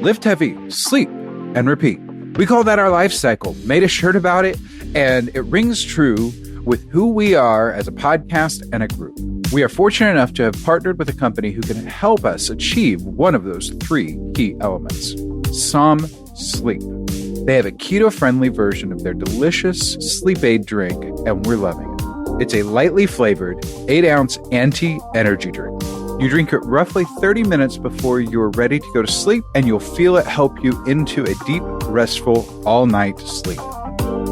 lift heavy, sleep, and repeat. We call that our life cycle, made a shirt about it, and it rings true with who we are as a podcast and a group. We are fortunate enough to have partnered with a company who can help us achieve one of those three key elements: Som Sleep. They have a keto-friendly version of their delicious sleep aid drink, and we're loving it. It's a lightly flavored 8-ounce anti-energy drink. You drink it roughly 30 minutes before you're ready to go to sleep, and you'll feel it help you into a deep, restful, all-night sleep.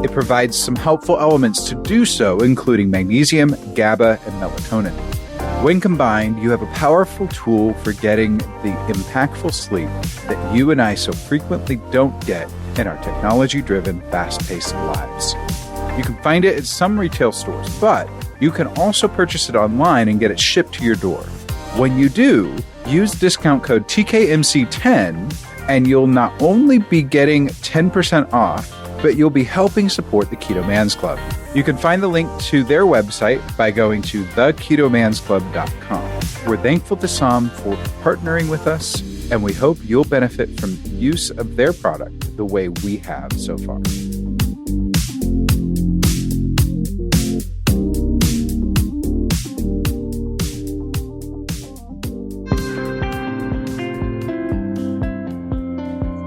It provides some helpful elements to do so, including magnesium, GABA, and melatonin. When combined, you have a powerful tool for getting the impactful sleep that you and I so frequently don't get in our technology-driven, fast-paced lives. You can find it at some retail stores, but you can also purchase it online and get it shipped to your door. When you do, use discount code TKMC10 and you'll not only be getting 10% off, but you'll be helping support the Keto Man's Club. You can find the link to their website by going to theketomansclub.com. We're thankful to Som for partnering with us, and we hope you'll benefit from use of their product the way we have so far.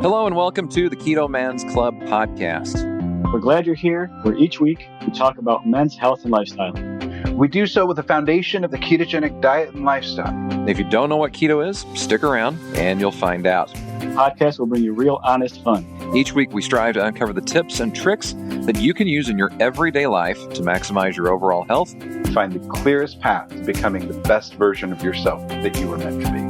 Hello and welcome to the Keto Man's Club podcast. We're glad you're here, where each week we talk about men's health and lifestyle. We do so with the foundation of the ketogenic diet and lifestyle. If you don't know what keto is, stick around and you'll find out. The podcast will bring you real, honest fun. Each week we strive to uncover the tips and tricks that you can use in your everyday life to maximize your overall health. Find the clearest path to becoming the best version of yourself that you were meant to be.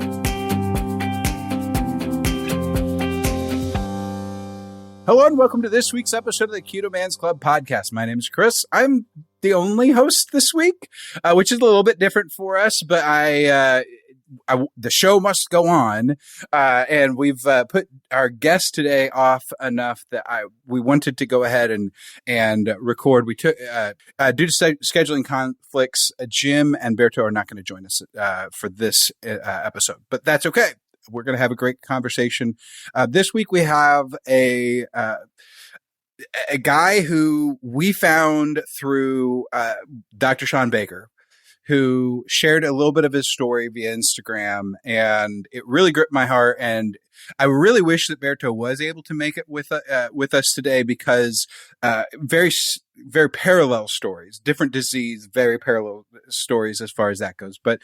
Hello and welcome to this week's episode of the Keto Man's Club podcast. My name is Chris. I'm the only host this week, which is a little bit different for us, but the show must go on, and we've put our guest today off enough that we wanted to go ahead and record. We took due to scheduling conflicts, Jim and Berto are not going to join us for this episode, but that's okay. We're going to have a great conversation. This week we have a guy who we found through Dr. Sean Baker, who shared a little bit of his story via Instagram, and it really gripped my heart. And I really wish that Berto was able to make it with us today, because very parallel stories, different disease, very parallel stories as far as that goes. But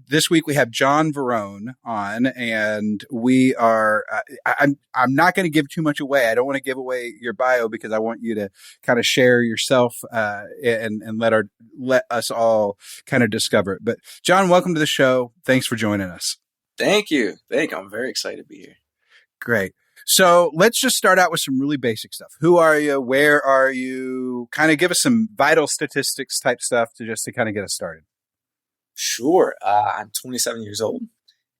this week we have John Varone on, and we are. I'm not going to give too much away. I don't want to give away your bio because I want you to kind of share yourself and let us all kind of discover it. But John, welcome to the show. Thanks for joining us. Thank you. I'm very excited to be here. Great. So let's just start out with some really basic stuff. Who are you? Where are you? Kind of give us some vital statistics type stuff to kind of get us started. Sure. I'm 27 years old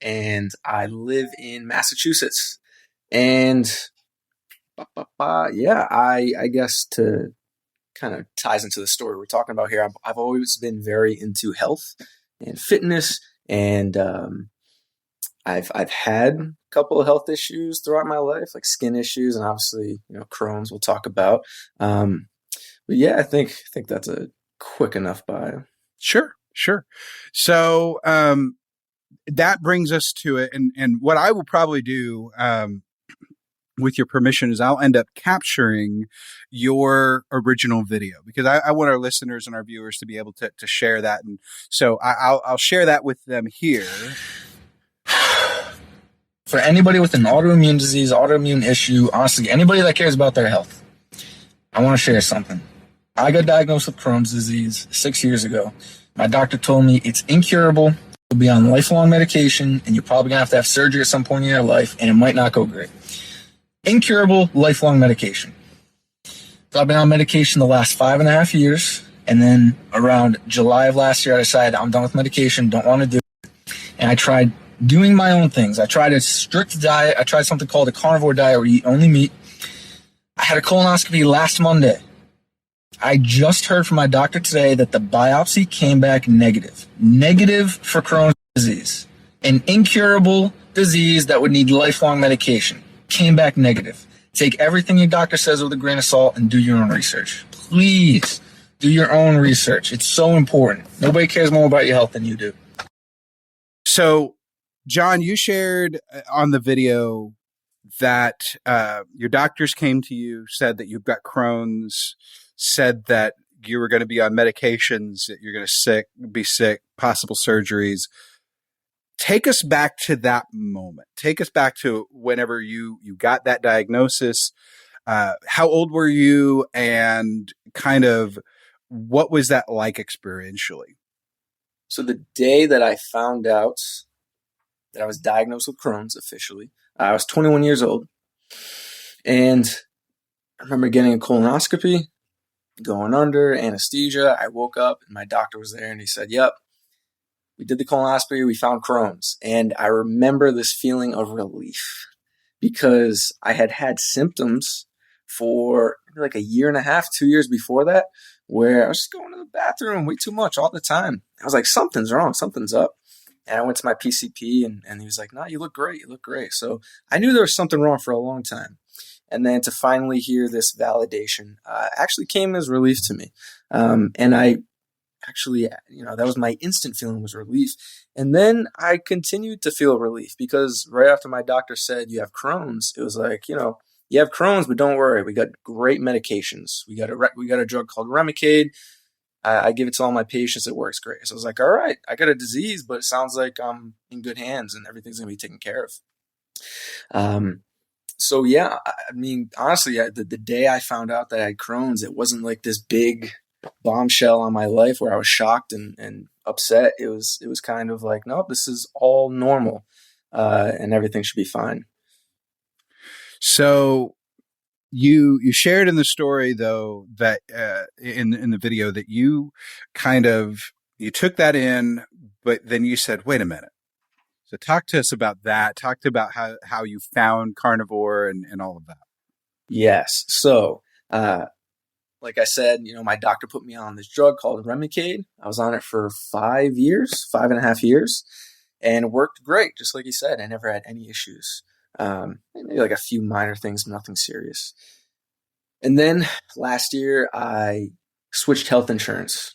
and I live in Massachusetts. And I guess to kind of ties into the story we're talking about here, I've always been very into health and fitness, and I've had a couple of health issues throughout my life, like skin issues, and obviously, Crohn's we'll talk about. But yeah, I think that's a quick enough bio. Sure. So that brings us to it, and what I will probably do, with your permission, is I'll end up capturing your original video, because I want our listeners and our viewers to be able to share that, and so I'll share that with them here. For anybody with an autoimmune disease, autoimmune issue, honestly, anybody that cares about their health, I want to share something. I got diagnosed with Crohn's disease 6 years ago. My doctor told me it's incurable, you'll be on lifelong medication, and you're probably going to have surgery at some point in your life, and it might not go great. Incurable, lifelong medication. So I've been on medication the last 5.5 years, and then around July of last year, I decided I'm done with medication, don't want to do it, and I tried doing my own things. I tried a strict diet. I tried something called a carnivore diet where you eat only meat. I had a colonoscopy last Monday. I just heard from my doctor today that the biopsy came back negative for Crohn's disease. An incurable disease that would need lifelong medication. Came back negative. Take everything your doctor says with a grain of salt and do your own research. Please do your own research. It's so important. Nobody cares more about your health than you do. So, John, you shared on the video that your doctors came to you, said that you've got Crohn's, said that you were going to be on medications, that you're going to be sick, possible surgeries. Take us back to that moment. Take us back to whenever you got that diagnosis. How old were you, and kind of what was that like experientially? So the day that I found out that I was diagnosed with Crohn's officially, I was 21 years old. And I remember getting a colonoscopy, going under anesthesia. I woke up and my doctor was there and he said, yep, we did the colonoscopy, we found Crohn's. And I remember this feeling of relief because I had had symptoms for like a year and a half, 2 years before that, where I was just going to the bathroom way too much all the time. I was like, something's wrong, something's up. And I went to my PCP and he was like, no, you look great, you look great. So I knew there was something wrong for a long time. And then to finally hear this validation actually came as relief to me. And I actually, that was my instant feeling, was relief. And then I continued to feel relief because right after my doctor said you have Crohn's, it was like, you have Crohn's, but don't worry, we got great medications. We got a drug called Remicade. I give it to all my patients. It works great. So I was like, all right, I got a disease, but it sounds like I'm in good hands and everything's going to be taken care of. So yeah, I mean, honestly, the day I found out that I had Crohn's, it wasn't like this big bombshell on my life where I was shocked and upset. It was kind of like, nope, this is all normal, and everything should be fine. So you shared in the story, though, that in the video that you took that in, but then you said, wait a minute. So talk to us about that. Talk about how you found carnivore and all of that. Yes. So, like I said, my doctor put me on this drug called Remicade. I was on it for 5.5 years, and it worked great. Just like you said, I never had any issues. Maybe like a few minor things, nothing serious. And then last year I switched health insurance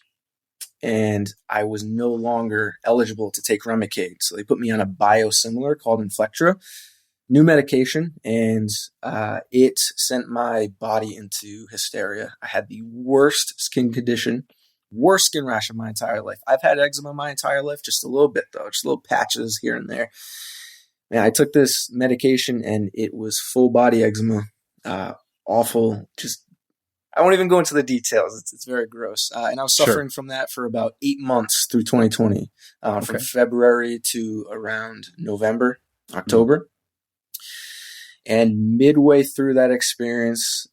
and I was no longer eligible to take Remicade. So they put me on a biosimilar called Inflectra, new medication, and it sent my body into hysteria. I had the worst skin condition, worst skin rash of my entire life. I've had eczema my entire life, just a little bit though, just little patches here and there. And I took this medication and it was full body eczema, awful. Just, I won't even go into the details. It's very gross. And I was suffering from that for about 8 months through 2020, from February to around November, October. And midway through that experience,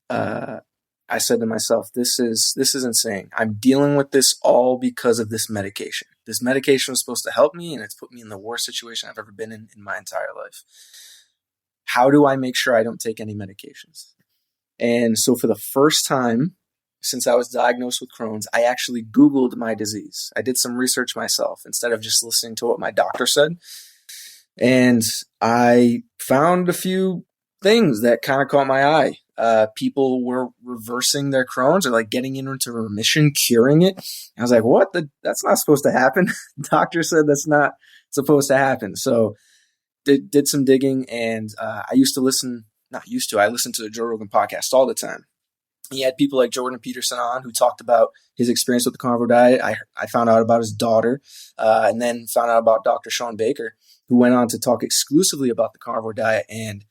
I said to myself, this is insane. I'm dealing with this all because of this medication. This medication was supposed to help me, and it's put me in the worst situation I've ever been in my entire life. How do I make sure I don't take any medications? And so for the first time since I was diagnosed with Crohn's, I actually Googled my disease. I did some research myself instead of just listening to what my doctor said. And I found a few things that kind of caught my eye. People were reversing their Crohn's or like getting into remission, curing it. I was like, what? That's not supposed to happen. Doctor said that's not supposed to happen. So did some digging, and I listened to the Joe Rogan podcast all the time. He had people like Jordan Peterson on who talked about his experience with the carnivore diet. I found out about his daughter, and then found out about Dr. Sean Baker, who went on to talk exclusively about the carnivore diet. And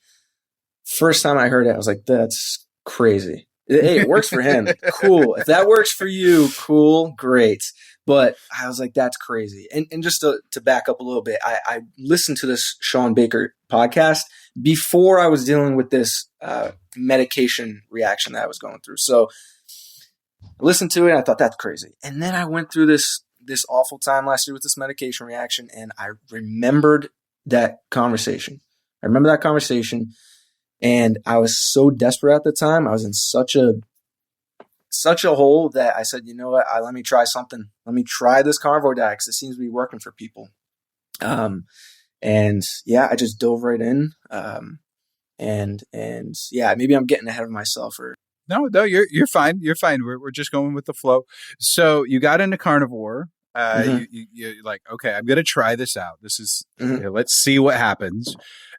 first time I heard it, I was like, that's crazy. Hey, it works for him. Cool. If that works for you, cool, great. But I was like, that's crazy. And just to back up a little bit, I listened to this Sean Baker podcast before I was dealing with this medication reaction that I was going through. So I listened to it and I thought, that's crazy. And then I went through this awful time last year with this medication reaction, and I remembered that conversation. And I was so desperate at the time. I was in such a hole that I said, you know what? Let me try something. Let me try this carnivore diet because it seems to be working for people. And yeah, I just dove right in. And yeah, maybe I'm getting ahead of myself. Or No, you're fine. You're fine. We're just going with the flow. So you got into carnivore. You're like, okay, I'm going to try this out. This is, let's see what happens.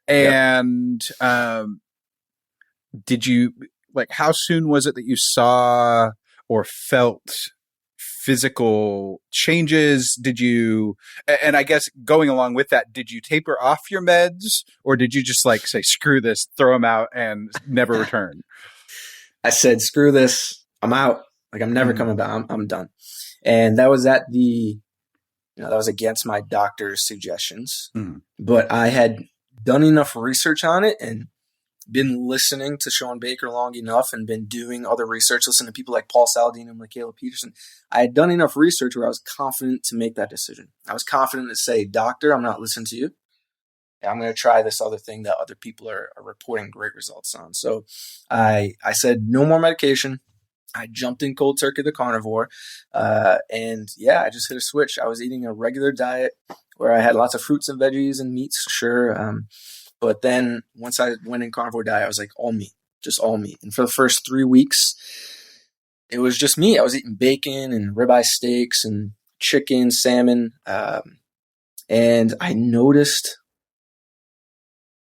And did you, like, how soon was it that you saw or felt physical changes? Did you, and I guess going along with that, did you taper off your meds, or did you just like say, screw this, throw them out and never return? I said, screw this, I'm out. Like, I'm never coming back. I'm done. And that was that was against my doctor's suggestions, but I had done enough research on it and been listening to Sean Baker long enough and been doing other research, listening to people like Paul Saladino and Michaela Peterson. I had done enough research where I was confident to make that decision. I was confident to say, doctor, I'm not listening to you. I'm going to try this other thing that other people are reporting great results on. So I said, no more medication. I jumped in cold turkey to carnivore. And yeah, I just hit a switch. I was eating a regular diet where I had lots of fruits and veggies and meats, sure. But then once I went in carnivore diet, I was like, all meat, just all meat. And for the first 3 weeks, it was just meat. I was eating bacon and ribeye steaks and chicken, salmon. And I noticed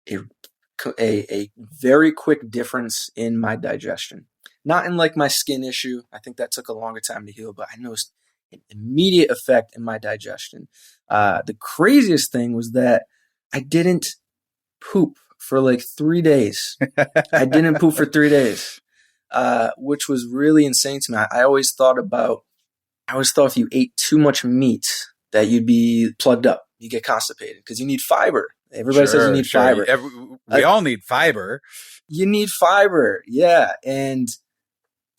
a very quick difference in my digestion. Not in like my skin issue. I think that took a longer time to heal, but I noticed an immediate effect in my digestion. The craziest thing was that I didn't poop for like 3 days. I didn't poop for 3 days, which was really insane to me. I always thought if you ate too much meat that you'd be plugged up. You get constipated because you need fiber. Everybody says you need fiber. We all need fiber. You need fiber. Yeah. And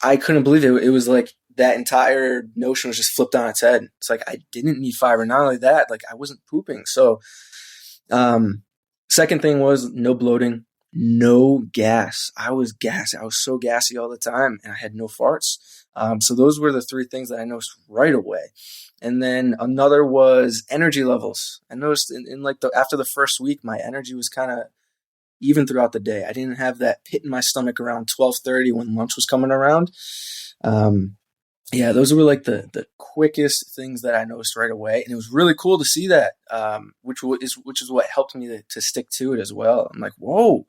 I couldn't believe it. It was like that entire notion was just flipped on its head. It's like, I didn't need fiber. Not only that, like I wasn't pooping. So, second thing was no bloating, no gas. I was gassy. I was so gassy all the time and I had no farts. So those were the 3 things that I noticed right away. And then another was energy levels. I noticed in like after the first week, my energy was kind of even throughout the day. I didn't have that pit in my stomach around 12:30 when lunch was coming around. Yeah, those were like the quickest things that I noticed right away. And it was really cool to see that, which is what helped me to stick to it as well. I'm like, whoa,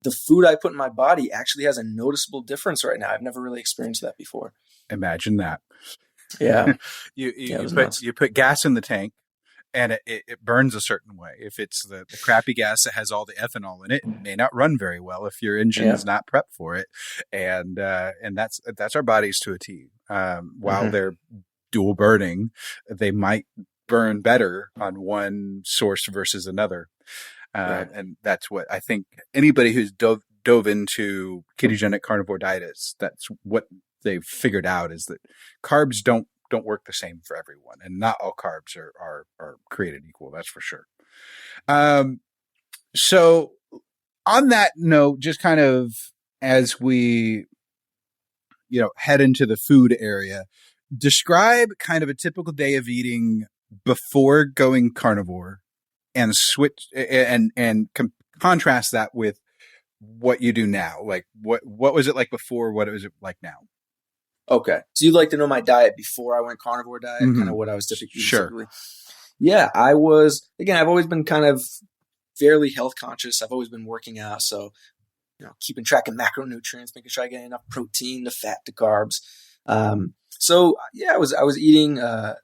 the food I put in my body actually has a noticeable difference right now. I've never really experienced that before. Imagine that. Yeah. You put gas in the tank and it burns a certain way. If it's the crappy gas that has all the ethanol in it, it may not run very well if your engine is not prepped for it. And that's our bodies to a T. While they're dual burning, they might burn better on one source versus another. And that's what I think anybody who's dove into ketogenic carnivore diet that's what they've figured out, is that carbs don't work the same for everyone, and not all carbs are created equal. That's for sure. So on that note, just kind of as we, head into the food area, describe kind of a typical day of eating before going carnivore and switch and contrast that with what you do now. Like what was it like before? What was it like now? Okay. So you'd like to know my diet before I went carnivore diet, kind of what I was typically. Sure. Yeah, I've always been kind of fairly health conscious. I've always been working out. So, keeping track of macronutrients, making sure I get enough protein, the fat, the carbs. So yeah, I was eating a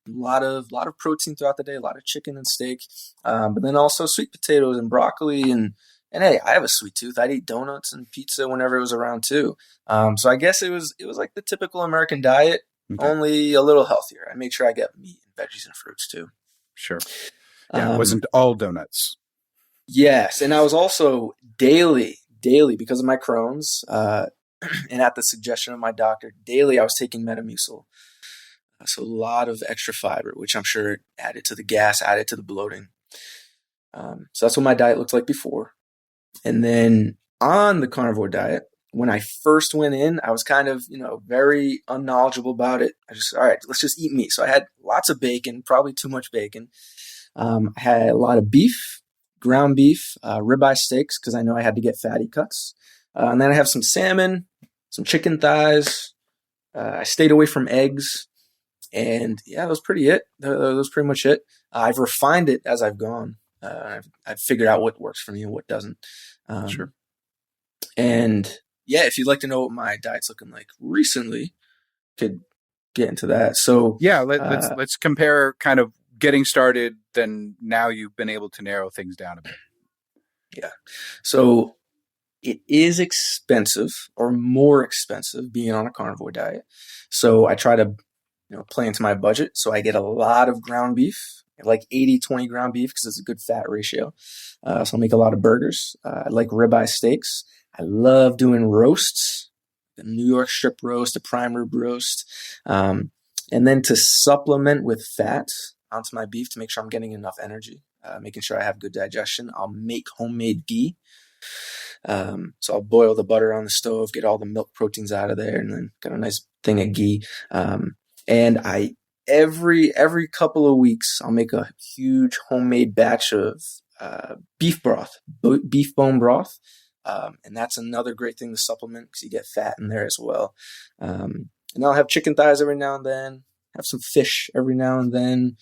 lot of protein throughout the day, a lot of chicken and steak, but then also sweet potatoes and broccoli and hey, I have a sweet tooth. I'd eat donuts and pizza whenever it was around too. So I guess it was like the typical American diet, only a little healthier. I made sure I get meat and veggies and fruits too. Sure. Yeah, it wasn't all donuts. Yes, and I was also daily because of my Crohn's, and at the suggestion of my doctor, daily I was taking Metamucil. So a lot of extra fiber, which I'm sure added to the gas, added to the bloating. So that's what my diet looked like before. And then on the carnivore diet, when I first went in, I was kind of, very unknowledgeable about it. All right, let's just eat meat. So I had lots of bacon, probably too much bacon. I had a lot of beef, ground beef, ribeye steaks, because I know I had to get fatty cuts. And then I have some salmon, some chicken thighs. I stayed away from eggs. And yeah, that was pretty much it. I've refined it as I've gone. I've figured out what works for me and what doesn't. Sure. And yeah, if you'd like to know what my diet's looking like recently, could get into that. So yeah, let's compare kind of getting started. Then now you've been able to narrow things down a bit. Yeah. So it is expensive, or more expensive, being on a carnivore diet. So I try to play into my budget. So I get a lot of ground beef, like 80-20 ground beef, because it's a good fat ratio. So I'll make a lot of burgers. I like ribeye steaks. I love doing roasts, the New York strip roast, a prime rib roast. And then to supplement with fat onto my beef to make sure I'm getting enough energy, making sure I have good digestion, I'll make homemade ghee. So I'll boil the butter on the stove, get all the milk proteins out of there, and then got a nice thing of ghee. And I every couple of weeks I'll make a huge homemade batch of beef broth, beef bone broth, and that's another great thing to supplement because you get fat in there as well. And I'll have chicken thighs every now and then, have some fish every now and then,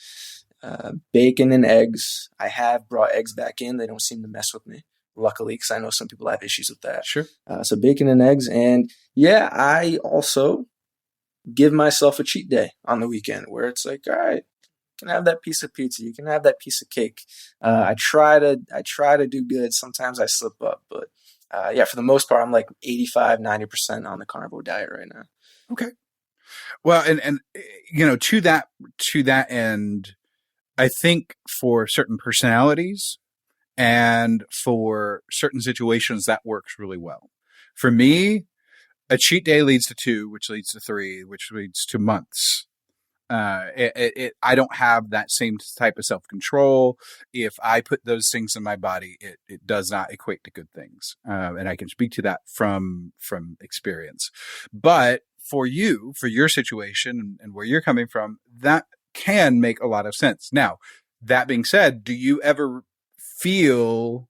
bacon and eggs. I have brought eggs back in; they don't seem to mess with me, luckily, because I know some people have issues with that. Sure. So bacon and eggs, and yeah, I also give myself a cheat day on the weekend where it's like, all right, you can have that piece of pizza, you can have that piece of cake. I try to do good. Sometimes I slip up, but yeah, for the most part, I'm like 85-90% on the carnivore diet right now. Okay. Well, and to that end, I think for certain personalities and for certain situations that works really well. For me, a cheat day leads to 2, which leads to 3, which leads to months. I don't have that same type of self-control. If I put those things in my body, it does not equate to good things. And I can speak to that from experience. But for your situation and where you're coming from, that can make a lot of sense. Now, that being said, do you ever feel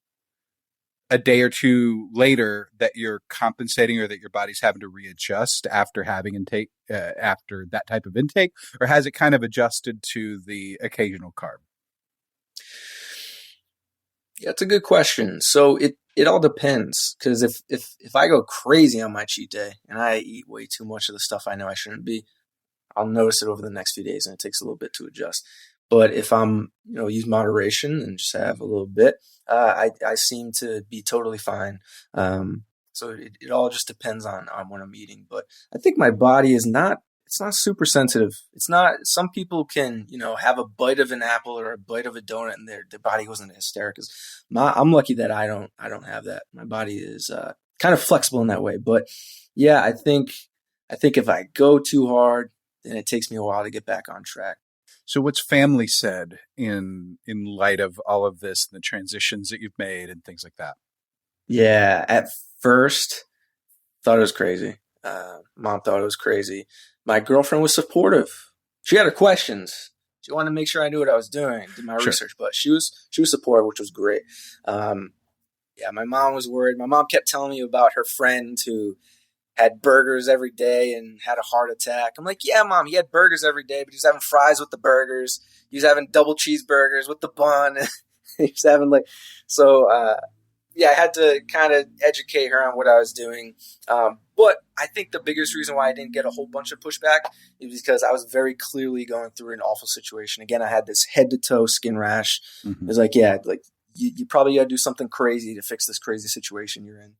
a day or two later that you're compensating or that your body's having to readjust after having after that type of intake, or has it kind of adjusted to the occasional carb? Yeah, it's a good question. So it all depends, because if I go crazy on my cheat day and I eat way too much of the stuff I know I shouldn't be, I'll notice it over the next few days, and it takes a little bit to adjust. But if I'm, use moderation and just have a little bit, I seem to be totally fine. So it all just depends on what I'm eating. But I think my body it's not super sensitive. It's not, some people can, have a bite of an apple or a bite of a donut and their body goes into hysterics. I'm lucky that I don't have that. My body is kind of flexible in that way. But yeah, I think if I go too hard, then it takes me a while to get back on track. So what's family said in light of all of this, and the transitions that you've made and things like that? Yeah, at first, thought it was crazy. Mom thought it was crazy. My girlfriend was supportive. She had her questions. She wanted to make sure I knew what I was doing, did my research, but she was supportive, which was great. Yeah, my mom was worried. My mom kept telling me about her friend who had burgers every day and had a heart attack. I'm like, yeah, Mom, he had burgers every day, but he was having fries with the burgers. He was having double cheeseburgers with the bun. He was having yeah, I had to kind of educate her on what I was doing. But I think the biggest reason why I didn't get a whole bunch of pushback is because I was very clearly going through an awful situation. Again, I had this head to toe skin rash. Mm-hmm. It was like, yeah, like you probably got to do something crazy to fix this crazy situation you're in.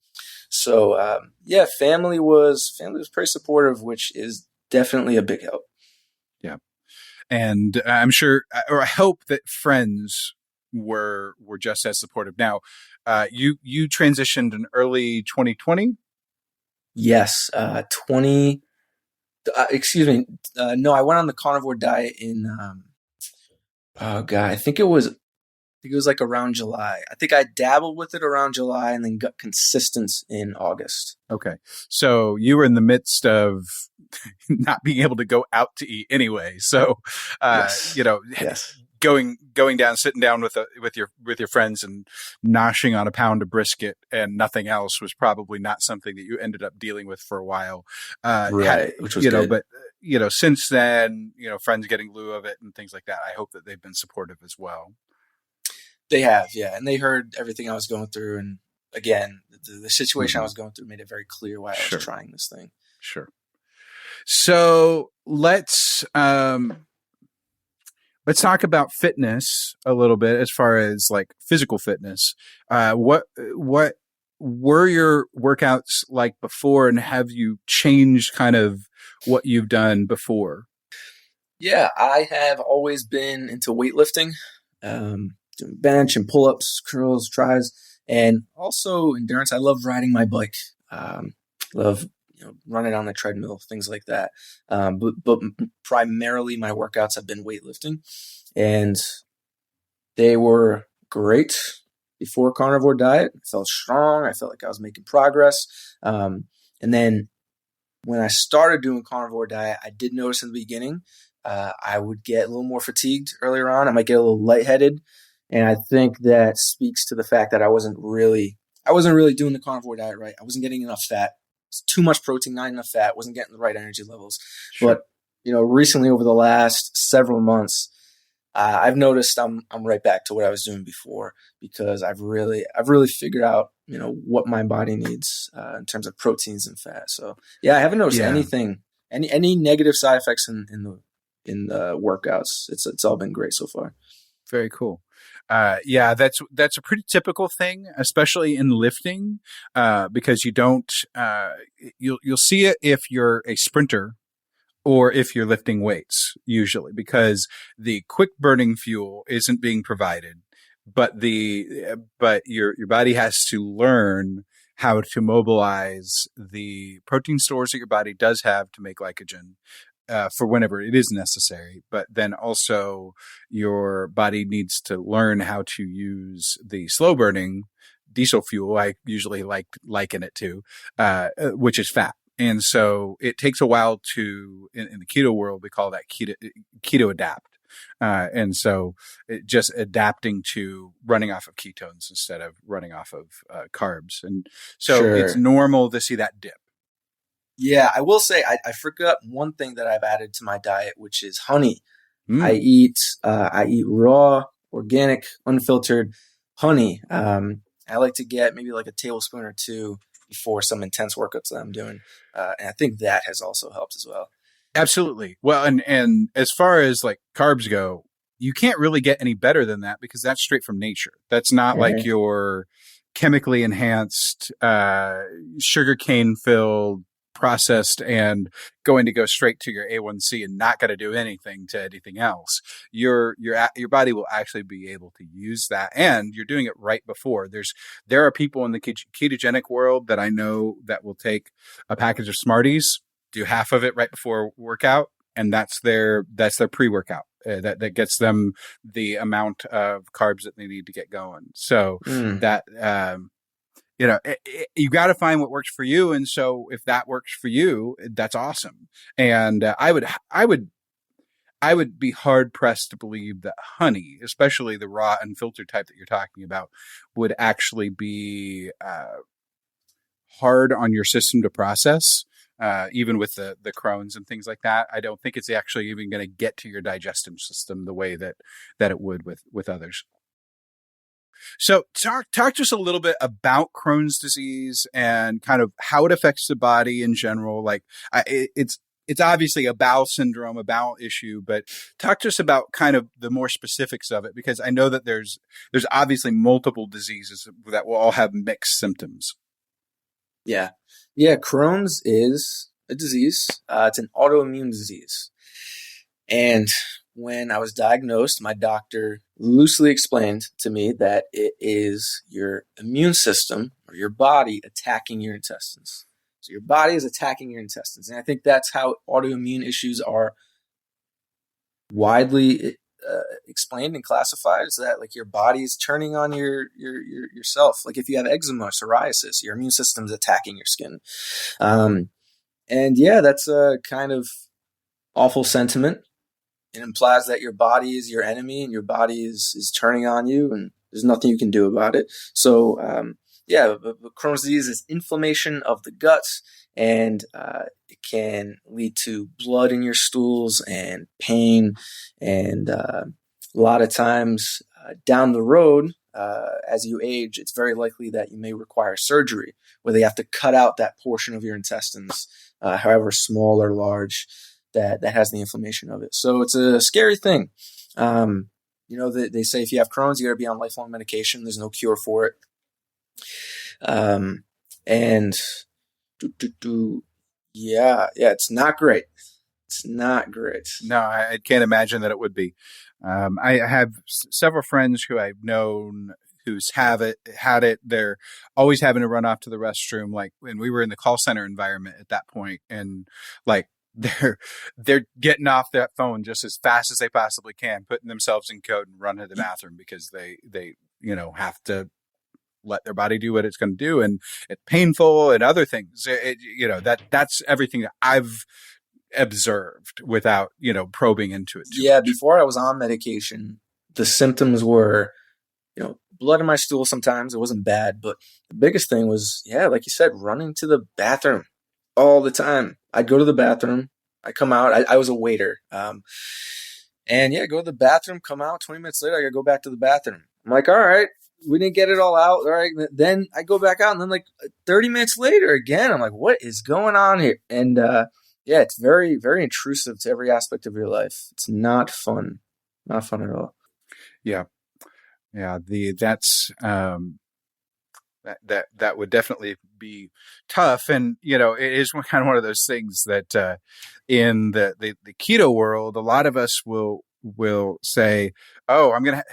So, yeah, family was pretty supportive, which is definitely a big help. Yeah. And I'm sure, or I hope that friends were just as supportive. Now, you transitioned in early 2020? Yes. Excuse me. No, I went on the carnivore diet in, I think it was like around July. I think I dabbled with it around July and then got consistent in August. Okay. So you were in the midst of not being able to go out to eat anyway. So, yes. Yes. going down, sitting down with your friends and noshing on a pound of brisket and nothing else was probably not something that you ended up dealing with for a while. Right, which was good. But since then, friends getting glue of it and things like that, I hope that they've been supportive as well. They have, yeah. And they heard everything I was going through. And again, the situation I was going through made it very clear why I was trying this thing. Sure. So let's talk about fitness a little bit as far as like physical fitness. What were your workouts like before, and have you changed kind of what you've done before? Yeah, I have always been into weightlifting, doing bench and pull-ups, curls, tries, and also endurance. I love riding my bike. Love running on the treadmill, things like that. But primarily my workouts have been weightlifting, and they were great before carnivore diet. I felt strong. I felt like I was making progress. And then when I started doing carnivore diet, I did notice in the beginning, I would get a little more fatigued earlier on. I might get a little lightheaded. And I think that speaks to the fact that I wasn't really doing the carnivore diet right. I wasn't getting enough fat. It's too much protein, not enough fat. Wasn't getting the right energy levels. Sure. But recently over the last several months, I've noticed I'm right back to what I was doing before, because I've really figured out what my body needs in terms of proteins and fat. So yeah, I haven't noticed anything, any negative side effects in the workouts. It's all been great so far. Very cool. That's a pretty typical thing, especially in lifting, because you don't, you'll see it if you're a sprinter or if you're lifting weights, usually, because the quick burning fuel isn't being provided, but your body has to learn how to mobilize the protein stores that your body does have to make glycogen. For whenever it is necessary, but then also your body needs to learn how to use the slow burning diesel fuel. I usually liken it to, which is fat. And so it takes a while to, in the keto world, we call that keto adapt. And so just adapting to running off of ketones instead of running off of carbs. And so It's normal to see that dip. Yeah, I will say I forgot one thing that I've added to my diet, which is honey. I eat raw, organic, unfiltered honey. I like to get maybe like a tablespoon or two before some intense workouts that I'm doing, and I think that has also helped as well. Absolutely. Well, and as far as like carbs go, you can't really get any better than that, because that's straight from nature. That's not like your chemically enhanced, sugarcane filled, processed and going to go straight to your A1C and not going to do anything to anything else. Your body will actually be able to use that, and you're doing it right before. There are people in the ketogenic world that I know that will take a package of Smarties, do half of it right before workout, and that's their pre-workout. That gets them the amount of carbs that they need to get going. So that you got to find what works for you. And so if that works for you, that's awesome. And I would be hard pressed to believe that honey, especially the raw unfiltered type that you're talking about, would actually be hard on your system to process, even with the Crohn's and things like that. I don't think it's actually even going to get to your digestive system the way that it would with others. So talk to us a little bit about Crohn's disease and kind of how it affects the body in general. Like it's obviously a bowel syndrome, a bowel issue, but talk to us about kind of the more specifics of it, because I know that there's obviously multiple diseases that will all have mixed symptoms. Yeah. Crohn's is a disease. It's an autoimmune disease. And when I was diagnosed, my doctor loosely explained to me that it is your immune system or your body attacking your intestines. So your body is attacking your intestines. And I think that's how autoimmune issues are widely explained and classified, is that like your body is turning on yourself. Like if you have eczema or psoriasis, your immune system is attacking your skin. And yeah, that's a kind of awful sentiment. It implies that your body is your enemy and your body is turning on you, and there's nothing you can do about it. So, but Crohn's disease is inflammation of the guts, and it can lead to blood in your stools and pain. And a lot of times down the road, as you age, it's very likely that you may require surgery where they have to cut out that portion of your intestines, however small or large, that has the inflammation of it. So it's a scary thing. They say if you have Crohn's, you got to be on lifelong medication. There's no cure for it. It's not great. It's not great. No, I can't imagine that it would be. I have several friends who I've known who's had it. They're always having to run off to the restroom. Like when we were in the call center environment at that point, and like they're getting off that phone just as fast as they possibly can, putting themselves in code and running to the bathroom because they have to let their body do what it's going to do, and it's painful and other things. That's everything that I've observed without probing into it too much. Before I was on medication, the symptoms were blood in my stool. Sometimes it wasn't bad, but the biggest thing was like you said, running to the bathroom all the time. I'd go to the bathroom, I come out, I was a waiter, go to the bathroom, come out, 20 minutes later I gotta go back to the bathroom. I'm like, all right, we didn't get it all out. All right. Then I go back out, and then like 30 minutes later again, I'm like, what is going on here? And it's very, very intrusive to every aspect of your life. It's not fun. Not fun at all. Yeah. Yeah. That would definitely be tough. And, it is kind of one of those things that in the keto world, a lot of us will say, oh, I'm going to,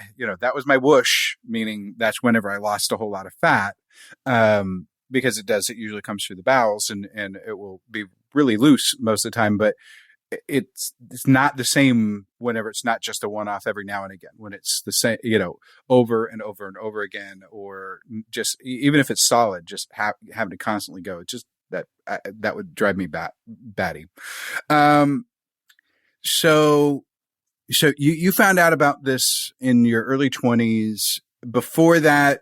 that was my whoosh, meaning that's whenever I lost a whole lot of fat, because it usually comes through the bowels, and it will be really loose most of the time, but it's not the same whenever it's not just a one-off every now and again, when it's the same, over and over and over again, or just even if it's solid, just having to constantly go. It's just that would drive me batty. So you found out about this in your early 20s. Before that,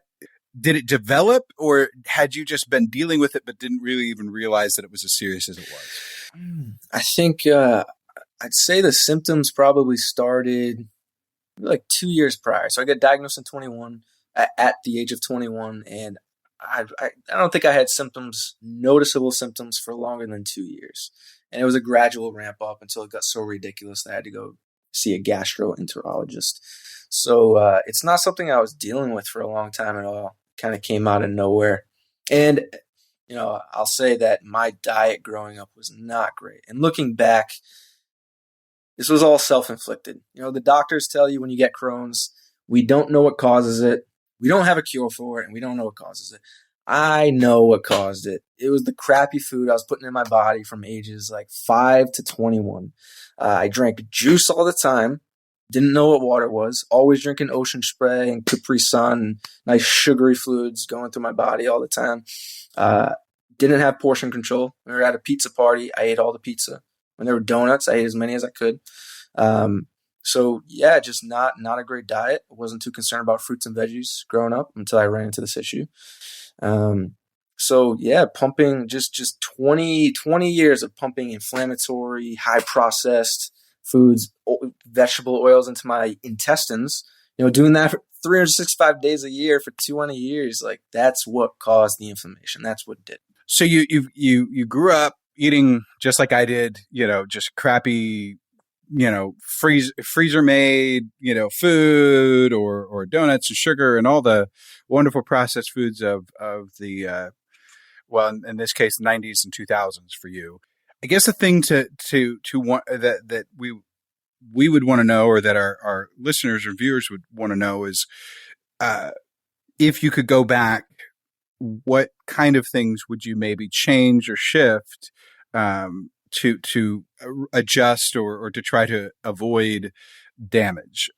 did it develop, or had you just been dealing with it but didn't really even realize that it was as serious as it was? I think I'd say the symptoms probably started like 2 years prior. So I got diagnosed in 21 at the age of 21, and I don't think I had noticeable symptoms for longer than 2 years. And it was a gradual ramp up until it got so ridiculous that I had to go see a gastroenterologist. So it's not something I was dealing with for a long time at all. Kind of came out of nowhere. And, I'll say that my diet growing up was not great. And looking back, this was all self-inflicted. The doctors tell you when you get Crohn's, we don't know what causes it. We don't have a cure for it, and we don't know what causes it. I know what caused it. It was the crappy food I was putting in my body from ages like 5 to 21. I drank juice all the time. Didn't know what water was. Always drinking Ocean Spray and Capri Sun and nice sugary fluids going through my body all the time. Didn't have portion control. We were at a pizza party. I ate all the pizza. When there were donuts, I ate as many as I could. Just not a great diet. I wasn't too concerned about fruits and veggies growing up until I ran into this issue. Pumping just 20 years of pumping inflammatory, high processed foods, vegetable oils into my intestines, doing that for 365 days a year for 20 years. Like that's what caused the inflammation. That's what did. So you grew up eating just like I did, just crappy, freezer made, food or donuts and sugar and all the wonderful processed foods of the, in this case, 90s and 2000s for you. I guess the thing to want that we would want to know, or that our listeners or viewers would want to know, is if you could go back, what kind of things would you maybe change or shift to adjust or to try to avoid damage,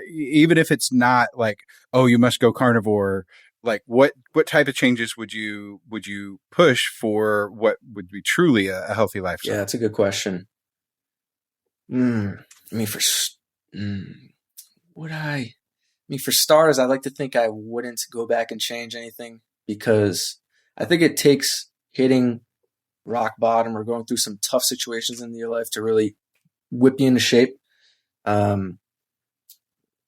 even if it's not like, oh, you must go carnivore. Like what type of changes would you push for what would be truly a healthy lifestyle? Yeah, that's a good question. Man, I mean, would I? I mean, for starters, I like to think I wouldn't go back and change anything because I think it takes hitting rock bottom or going through some tough situations in your life to really whip you into shape.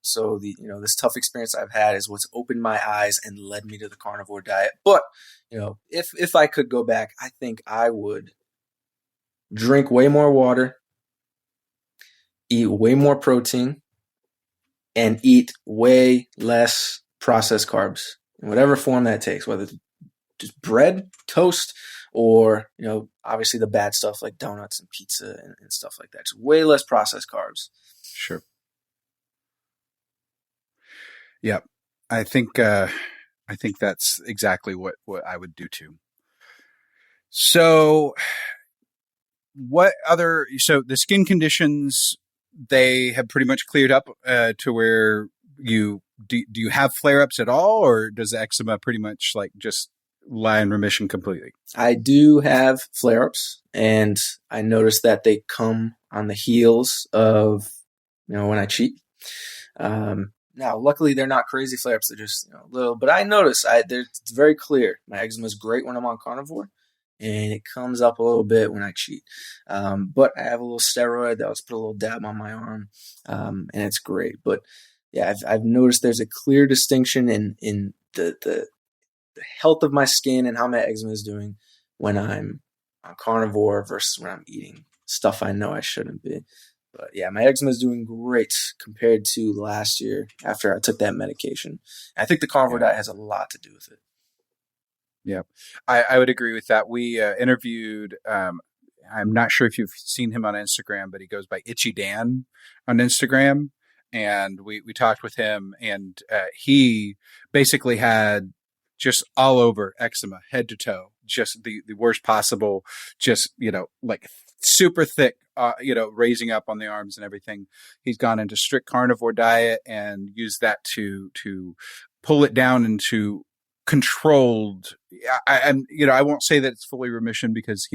So this tough experience I've had is what's opened my eyes and led me to the carnivore diet. But, if I could go back, I think I would drink way more water, eat way more protein, and eat way less processed carbs in whatever form that takes, whether it's just bread, toast, or, obviously the bad stuff like donuts and pizza and stuff like that. Just way less processed carbs. Sure. Yeah, I think that's exactly what I would do too. So so the skin conditions, they have pretty much cleared up to where do you have flare-ups at all, or does the eczema pretty much like just lie in remission completely? I do have flare-ups, and I notice that they come on the heels of, when I cheat. Now, luckily, they're not crazy flare-ups. They're just little. But I notice it's very clear. My eczema is great when I'm on carnivore, and it comes up a little bit when I cheat. But I have a little steroid that I'll just put a little dab on my arm, and it's great. But yeah, I've noticed there's a clear distinction in the health of my skin and how my eczema is doing when I'm on carnivore versus when I'm eating stuff I know I shouldn't be. But yeah, my eczema is doing great compared to last year after I took that medication. I think the carnivore diet has a lot to do with it. Yeah, I would agree with that. We interviewed, I'm not sure if you've seen him on Instagram, but he goes by Itchy Dan on Instagram. And we talked with him, and he basically had just all over eczema, head to toe, just the worst possible, just, like super thick, raising up on the arms and everything. He's gone into strict carnivore diet and used that to pull it down into controlled. I won't say that it's fully remission because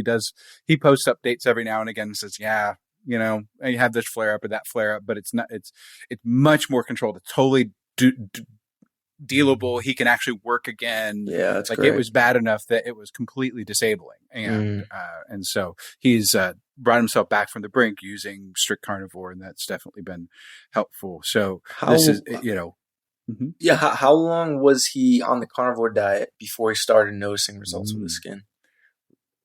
he posts updates every now and again and says, yeah, you have this flare up or that flare up, but it's not, it's much more controlled. It's totally dealable. He can actually work again. Yeah, that's like great. It was bad enough that it was completely disabling. And so he's brought himself back from the brink using strict carnivore, and that's definitely been helpful. So this is, Mm-hmm. Yeah. How long was he on the carnivore diet before he started noticing results with his skin?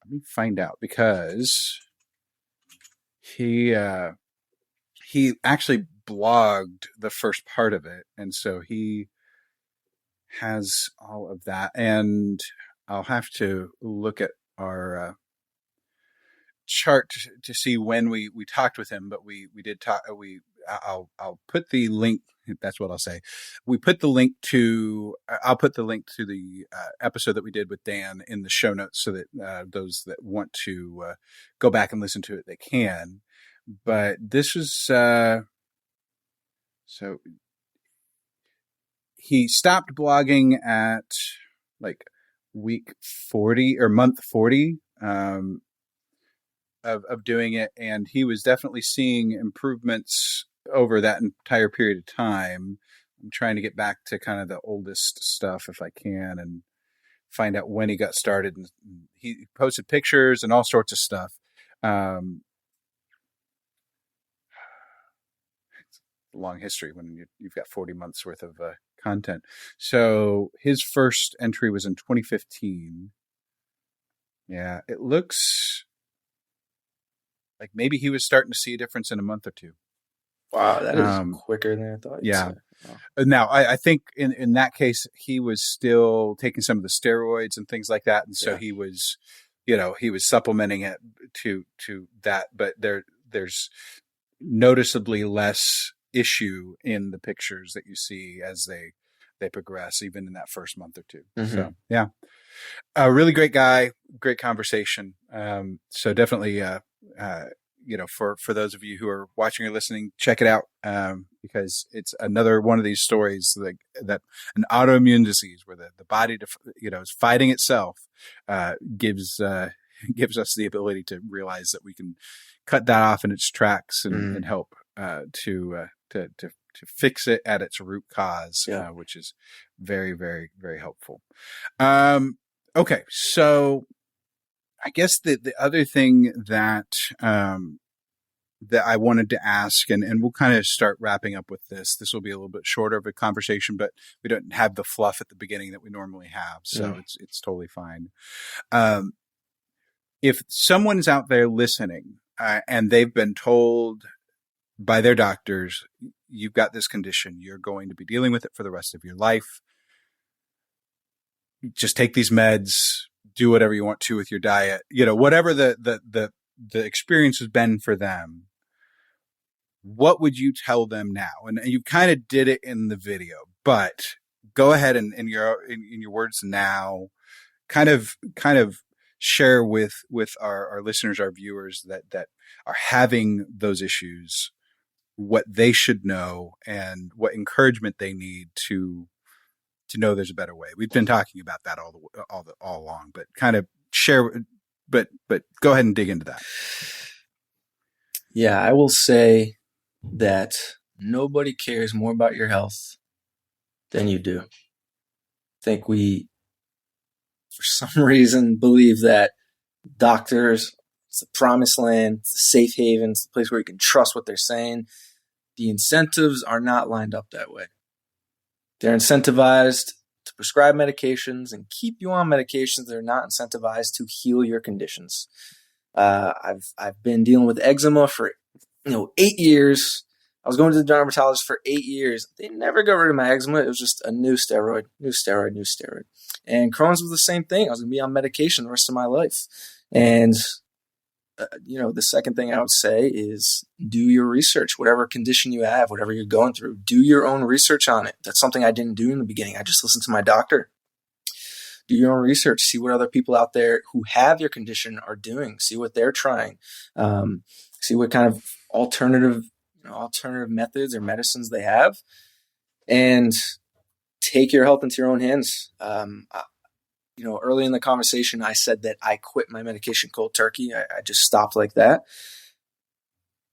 Let me find out, because he actually blogged the first part of it, and so he has all of that. And I'll have to look at our chart to see when we talked with him, but we did talk. I'll put the link. That's what I'll say. I'll put the link to the episode that we did with Dan in the show notes, so that those that want to go back and listen to it, they can. But this was so he stopped blogging at like week 40 or month 40 of doing it, and he was definitely seeing improvements over that entire period of time. I'm trying to get back to kind of the oldest stuff if I can and find out when he got started. And he posted pictures and all sorts of stuff. It's a long history when you've got 40 months worth of content. So his first entry was in 2015. Yeah, it looks like maybe he was starting to see a difference in a month or two. Wow, that is quicker than I thought. Yeah. Wow. Now, I think in that case, he was still taking some of the steroids and things like that. And so he was, he was supplementing it to that. But there's noticeably less issue in the pictures that you see as they progress, even in that first month or two. Mm-hmm. So, yeah. A really great guy, great conversation. So definitely, for those of you who are watching or listening, check it out, because it's another one of these stories like that an autoimmune disease where the body, is fighting itself, gives us the ability to realize that we can cut that off in its tracks and help to fix it at its root cause, Yeah. which is very, very, very helpful. Okay, so I guess the other thing that that I wanted to ask, and we'll kind of start wrapping up with this. This will be a little bit shorter of a conversation, but we don't have the fluff at the beginning that we normally have, so it's totally fine. If someone's out there listening and they've been told by their doctors, you've got this condition, you're going to be dealing with it for the rest of your life. Just take these meds, do whatever you want to with your diet, whatever the experience has been for them. What would you tell them now? And you kind of did it in the video, but go ahead and in your words now, kind of share with our listeners, our viewers that are having those issues, what they should know and what encouragement they need to know there's a better way. We've been talking about that all along, but kind of share, but go ahead and dig into that. Yeah, I will say that nobody cares more about your health than you do. I think we, for some reason, believe that doctors, it's the promised land, it's the safe haven, it's the place where you can trust what they're saying. The incentives are not lined up that way. They're incentivized to prescribe medications and keep you on medications that are not incentivized to heal your conditions. I've been dealing with eczema for 8 years. I was going to the dermatologist for 8 years. They never got rid of my eczema. It was just a new steroid. And Crohn's was the same thing. I was going to be on medication the rest of my life. And the second thing I would say is do your research. Whatever condition you have, whatever you're going through, do your own research on it. That's something I didn't do in the beginning. I just listened to my doctor. Do your own research. See what other people out there who have your condition are doing. See what they're trying. See what kind of alternative methods or medicines they have, and take your health into your own hands. Early in the conversation, I said that I quit my medication cold turkey. I just stopped like that.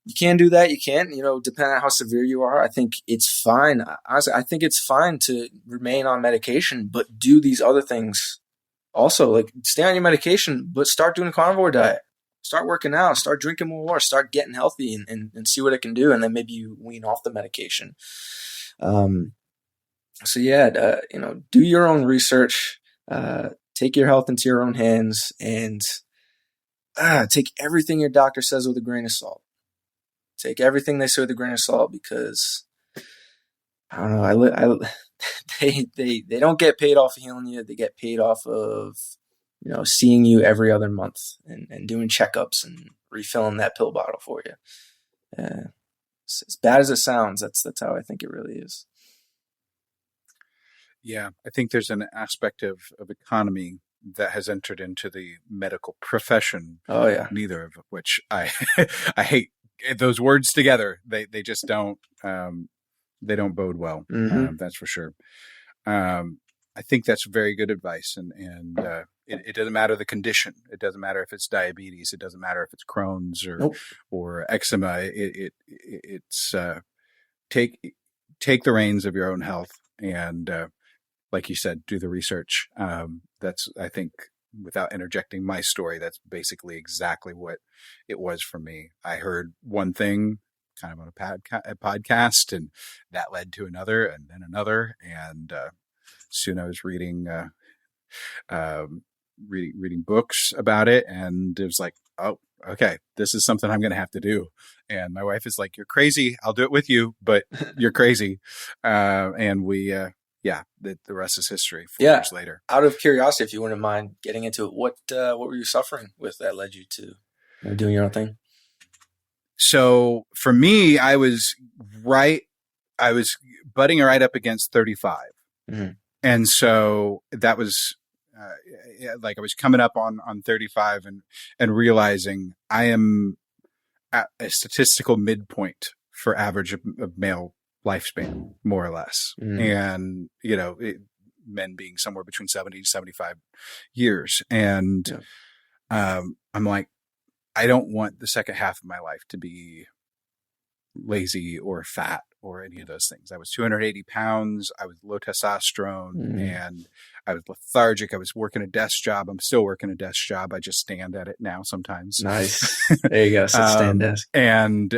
You can do that. You can, depending on how severe you are. I think it's fine. Honestly, I think it's fine to remain on medication, but do these other things also. Like stay on your medication, but start doing a carnivore diet. Start working out. Start drinking more water. Start getting healthy and see what it can do. And then maybe you wean off the medication. Do your own research. Take your health into your own hands and take everything your doctor says with a grain of salt. Take everything they say with a grain of salt because I don't know. They don't get paid off of healing you. They get paid off of seeing you every other month and doing checkups and refilling that pill bottle for you. As bad as it sounds, that's how I think it really is. Yeah, I think there's an aspect of economy that has entered into the medical profession. Oh yeah, neither of which I hate those words together. They just don't they don't bode well. Mm-hmm. That's for sure. I think that's very good advice, and it doesn't matter the condition. It doesn't matter if it's diabetes. It doesn't matter if it's Crohn's or eczema. It's take the reins of your own health and. Like you said, do the research. That's, I think, without interjecting my story, that's basically exactly what it was for me. I heard one thing kind of on a podcast, and that led to another and then another. And soon I was reading books about it, and it was like, oh, okay, this is something I'm going to have to do. And my wife is like, you're crazy. I'll do it with you, but you're crazy. And we, the rest is history. 4 years later. Out of curiosity, if you wouldn't mind getting into it, what were you suffering with that led you to doing your own thing? So for me, I was butting right up against 35. Mm-hmm. And so that was like I was coming up on 35 and realizing I am at a statistical midpoint for average of male lifespan, more or less. And, men being somewhere between 70 to 75 years. And I'm like, I don't want the second half of my life to be lazy or fat or any of those things. I was 280 pounds. I was low testosterone and I was lethargic. I was working a desk job. I'm still working a desk job. I just stand at it now sometimes. Nice. There you go. Sit, stand, desk. And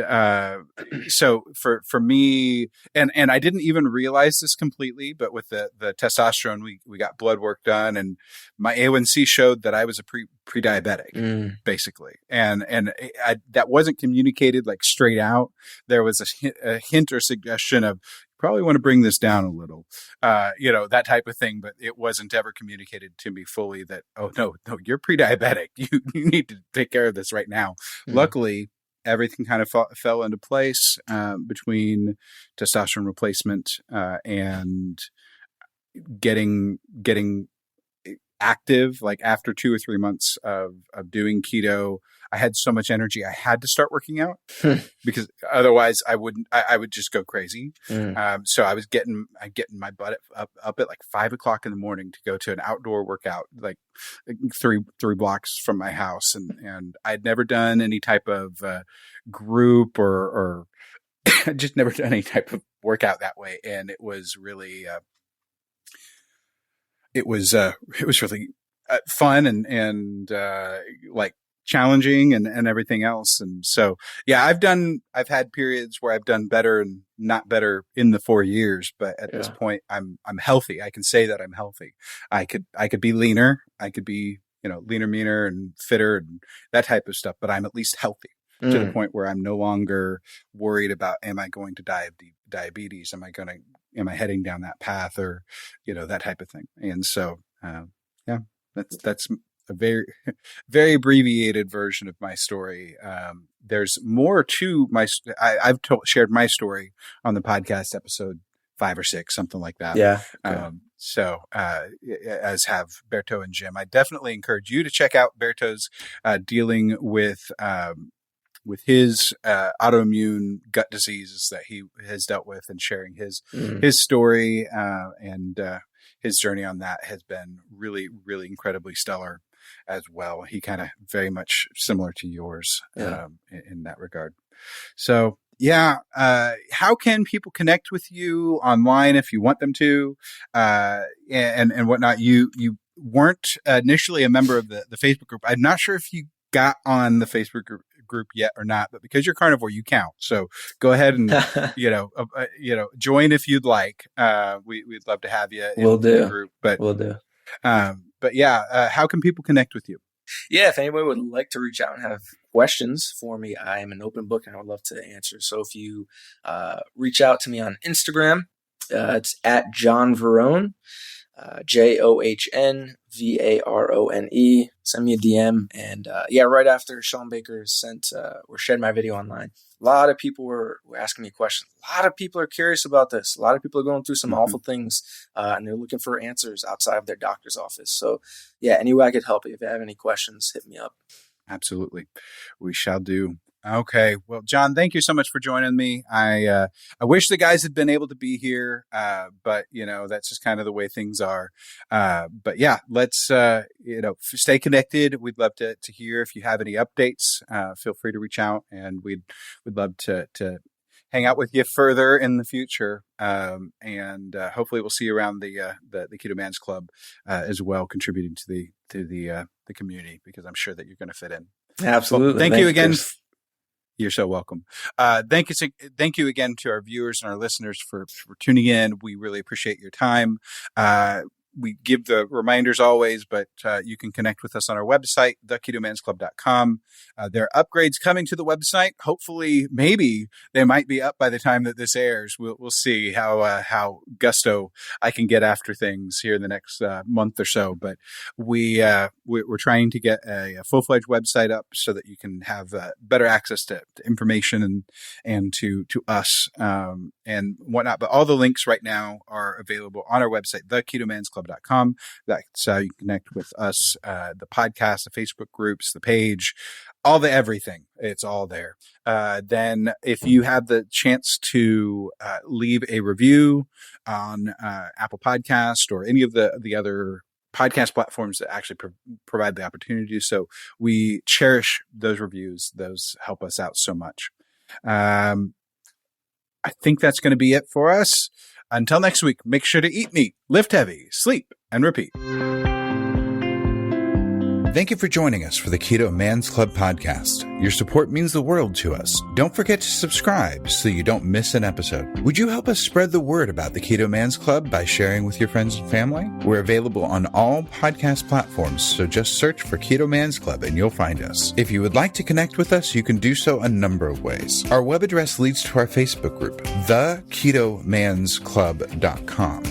so for me, and I didn't even realize this completely, but with the testosterone, we got blood work done, and my A1C showed that I was a pre-diabetic, basically. And that wasn't communicated like straight out. There was a hint or suggestion of, probably want to bring this down a little, that type of thing. But it wasn't ever communicated to me fully that, oh, no, you're pre-diabetic. You need to take care of this right now. Luckily, everything kind of fell into place between testosterone replacement and getting active. Like after 2 or 3 months of doing keto, I had so much energy. I had to start working out because otherwise I would just go crazy. So I was getting my butt up at like 5 o'clock in the morning to go to an outdoor workout, like three blocks from my house. And I'd never done any type of group or just never done any type of workout that way. And it was really, it was really fun and like challenging and everything else. And so, yeah, I've had periods where I've done better and not better in the 4 years, but at this point I'm healthy. I can say that I'm healthy. I could be leaner. I could be, leaner, meaner and fitter and that type of stuff, but I'm at least healthy to the point where I'm no longer worried about, am I going to die of diabetes? Am I heading down that path or, that type of thing. And so, that's a very, very abbreviated version of my story. There's more to I've shared my story on the podcast episode 5 or 6, something like that. Yeah. As have Berto and Jim. I definitely encourage you to check out Berto's dealing with his autoimmune gut diseases that he has dealt with, and sharing his story and his journey on that has been really, really incredibly stellar as well. He kind of very much similar to yours in that regard. So how can people connect with you online if you want them to, and whatnot? You weren't initially a member of the Facebook group. I'm not sure if you got on the Facebook group yet or not, but because you're carnivore, you count. So go ahead and join if you'd like. We'd love to have you in the group. But we'll do. How can people connect with you? Yeah, if anybody would like to reach out and have questions for me, I am an open book and I would love to answer. So if you reach out to me on Instagram, it's at John Varone, JohnVarone. Send me a DM. And right after Sean Baker sent or shared my video online, a lot of people were asking me questions. A lot of people are curious about this. A lot of people are going through some awful things and they're looking for answers outside of their doctor's office. So any way I could help you. If you have any questions, hit me up. Absolutely. We shall do. Okay. Well, John, thank you so much for joining me. I wish the guys had been able to be here, but that's just kind of the way things are. But yeah, let's stay connected. We'd love to hear if you have any updates. Feel free to reach out, and we'd love to hang out with you further in the future. And hopefully we'll see you around the Keto Man's Club as well, contributing to the community, because I'm sure that you're going to fit in. Absolutely. Well, thank you again. You're so welcome. Thank you again to our viewers and our listeners for tuning in. We really appreciate your time. We give the reminders always, but you can connect with us on our website, theketomansclub.com. There are upgrades coming to the website. Hopefully, maybe they might be up by the time that this airs. We'll see how gusto I can get after things here in the next month or so. But we're trying to get a full-fledged website up so that you can have better access to information and to us and whatnot. But all the links right now are available on our website, theketomansclub.com. That's how you connect with us, the podcast, the Facebook groups, the page, all the everything. It's all there. Then if you have the chance to leave a review on Apple Podcast or any of the other podcast platforms that actually provide the opportunity. So we cherish those reviews. Those help us out so much. I think that's going to be it for us. Until next week, make sure to eat meat, lift heavy, sleep, and repeat. Thank you for joining us for the Keto Man's Club podcast. Your support means the world to us. Don't forget to subscribe so you don't miss an episode. Would you help us spread the word about the Keto Man's Club by sharing with your friends and family? We're available on all podcast platforms, so just search for Keto Man's Club and you'll find us. If you would like to connect with us, you can do so a number of ways. Our web address leads to our Facebook group, theketomansclub.com.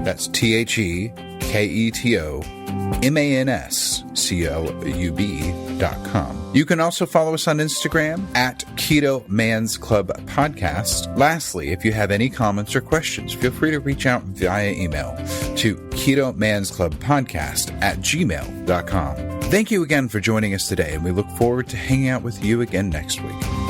That's TheKetoMansClub.com. You can also follow us on Instagram at Keto Man's Club Podcast. Lastly, if you have any comments or questions, feel free to reach out via email to ketomansclubpodcast@gmail.com. Thank you again for joining us today, and we look forward to hanging out with you again next week.